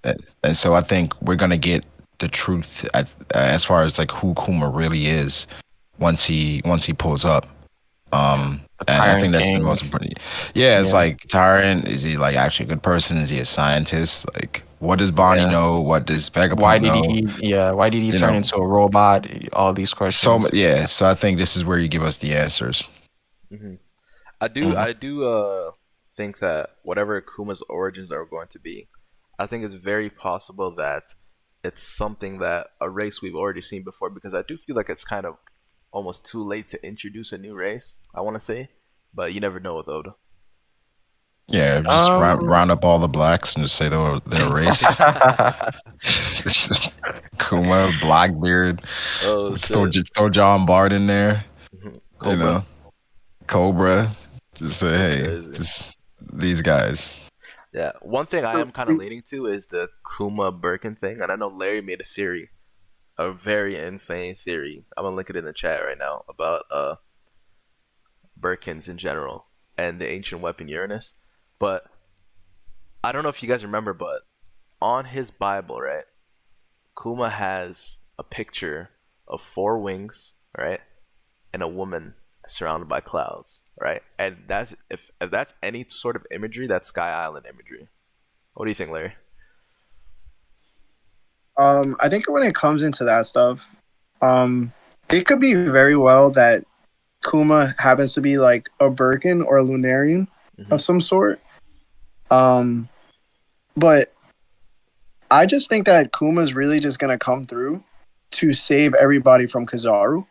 And so I think we're going to get the truth as far as like who Kuma really is once he pulls up. And I think that's the most important. Yeah, it's like Tyrant. Is he like actually a good person? Is he a scientist? Like, what does Bonnie know? What does Vegapunk know? Why did he turn into a robot? All these questions. So I think this is where you give us the answers. Mm-hmm. I do think that whatever Kuma's origins are going to be, I think it's very possible that it's something that a race we've already seen before because I do feel like it's kind of almost too late to introduce a new race, I want to say, but you never know with Oda. Yeah, just round up all the blacks and just say they're race. Kuma, Blackbeard, throw John Bart in there. Cobra. You know, Cobra. Just say, hey, these guys. Yeah, one thing I am kind of leaning to is the Kuma Birkin thing, and I know Larry made a theory, a very insane theory. I'm gonna link it in the chat right now about Birkins in general and the ancient weapon Uranus. But I don't know if you guys remember, but on his Bible, right, Kuma has a picture of 4 wings, right, and a woman surrounded by clouds, right? And that's if that's any sort of imagery, that's Sky Island imagery. What do you think, Larry? I think when it comes into that stuff, it could be very well that Kuma happens to be like a Birkin or a Lunarian of some sort. But I just think that Kuma's really just gonna come through to save everybody from Kizaru.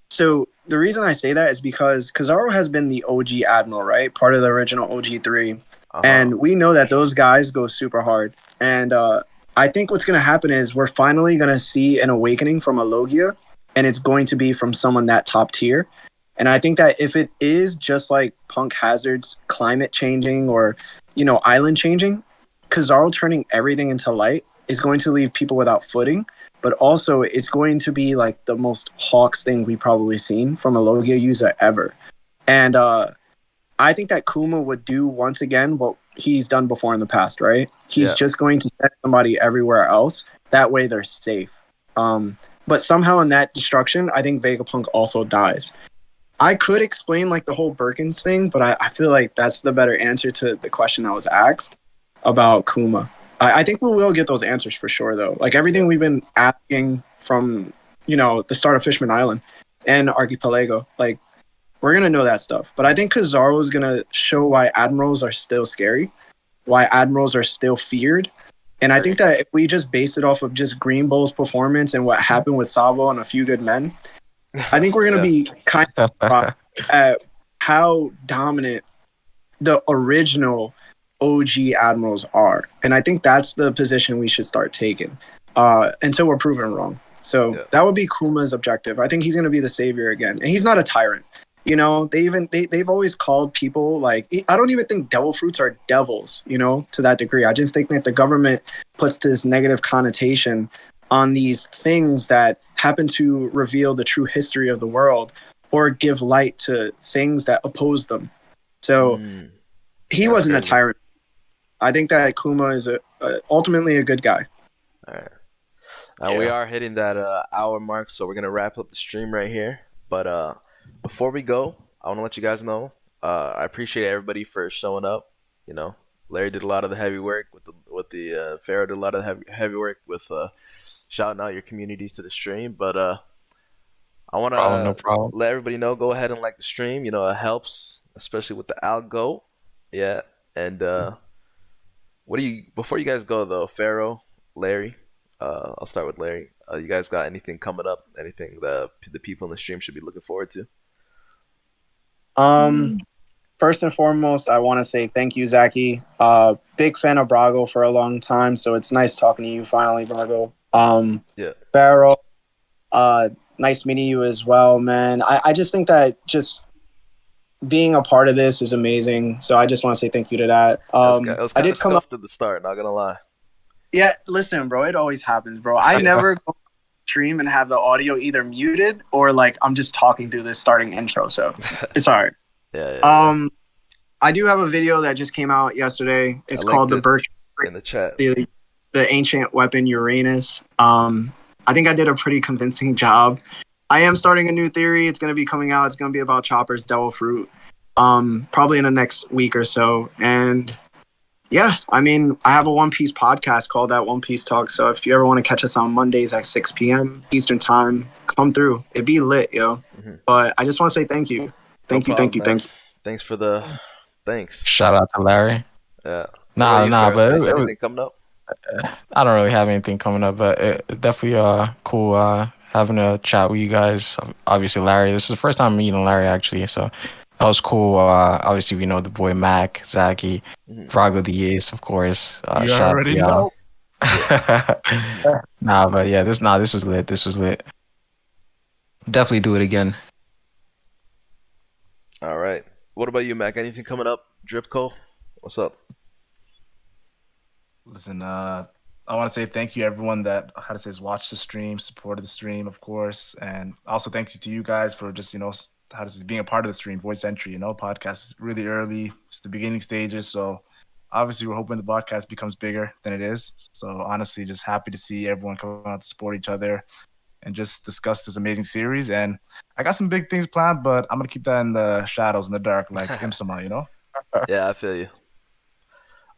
So the reason I say that is because Kizaru has been the OG Admiral, right? Part of the original OG3. And we know that those guys go super hard. And I think what's going to happen is we're finally going to see an awakening from a Logia, and it's going to be from someone that top tier. And I think that if it is just like Punk Hazard's climate changing or, island changing, Kizaru turning everything into light is going to leave people without footing. But also, it's going to be like the most Hawks thing we've probably seen from a Logia user ever. And I think that Kuma would do once again what he's done before in the past, right? He's just going to send somebody everywhere else. That way they're safe. But somehow in that destruction, I think Vegapunk also dies. I could explain like the whole Birkins thing, but I feel like that's the better answer to the question I was asked about Kuma. I think we will get those answers for sure, though. Like everything we've been asking from, the start of Fishman Island and Archipelago, like we're going to know that stuff. But I think Kizaru is going to show why Admirals are still scary, why Admirals are still feared. And I think that if we just base it off of just Green Bull's performance and what happened with Savo and a few good men, I think we're going to be kind of at how dominant the original OG Admirals are. And I think that's the position we should start taking until we're proven wrong. So that would be Kuma's objective. I think he's going to be the savior again. And he's not a tyrant. They've always called people like, I don't even think devil fruits are devils, to that degree. I just think that the government puts this negative connotation on these things that happen to reveal the true history of the world or give light to things that oppose them. So he wasn't a tyrant. I think that Kuma is ultimately a good guy. All right. We are hitting that hour mark, so we're going to wrap up the stream right here. But before we go, I want to let you guys know I appreciate everybody for showing up You know, Larry did a lot of the heavy work with the Pharaoh did a lot of heavy work with shouting out your communities to the stream. But I want No to problem. let everybody know, go ahead and like the stream. You know, it helps, especially with the algo. Yeah, and what do you before you guys go though, Pharaoh, Larry? I'll start with Larry. You guys got anything coming up? Anything the people in the stream should be looking forward to? First and foremost, I want to say thank you, Zaki. Big fan of Brago for a long time, so it's nice talking to you finally, Brago. Yeah. Pharaoh, nice meeting you as well, man. I just think that just being a part of this is amazing. So I just want to say thank you to that. It was I kind of did come up. scuffed at the start, not gonna lie. Yeah, listen, bro, it always happens, bro. I never go stream and have the audio either muted or like I'm just talking through this starting intro, so it's all right. Yeah. I do have a video that just came out yesterday. It's I called linked the it in the chat. the ancient weapon Uranus. I think I did a pretty convincing job. I am starting a new theory. It's going to be coming out. It's going to be about Chopper's Devil Fruit, probably in the next week or so. And yeah, I mean, I have a One Piece podcast called That One Piece Talk. So if you ever want to catch us on Mondays at 6 p.m. Eastern Time, come through. It'd be lit, yo. Mm-hmm. But I just want to say thank you. Thank you. Thanks for the thanks. Shout out to Larry. Yeah. Nah, but anything coming up? I don't really have anything coming up, but it definitely cool having a chat with you guys. Obviously, Larry. This is the first time I'm meeting Larry actually, so that was cool. Obviously, we know the boy Mac, Zaki, Brago the Ace, of course. You already know. But yeah, this was lit. This was lit. Definitely do it again. All right. What about you, Mac? Anything coming up? Dripco, what's up? Listen, I want to say thank you everyone that has watched the stream, supported the stream, of course, and also thanks to you guys for just being a part of the stream. Voice entry, podcast is really early. It's the beginning stages, so obviously we're hoping the podcast becomes bigger than it is. So honestly, just happy to see everyone come out to support each other and just discuss this amazing series. And I got some big things planned, but I'm gonna keep that in the shadows, in the dark, like him somehow, Yeah, I feel you.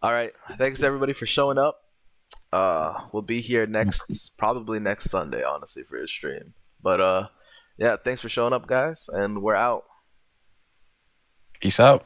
All right, thanks everybody for showing up. We'll be here probably next Sunday, honestly, for his stream. But yeah, thanks for showing up, guys, and we're out. Peace out.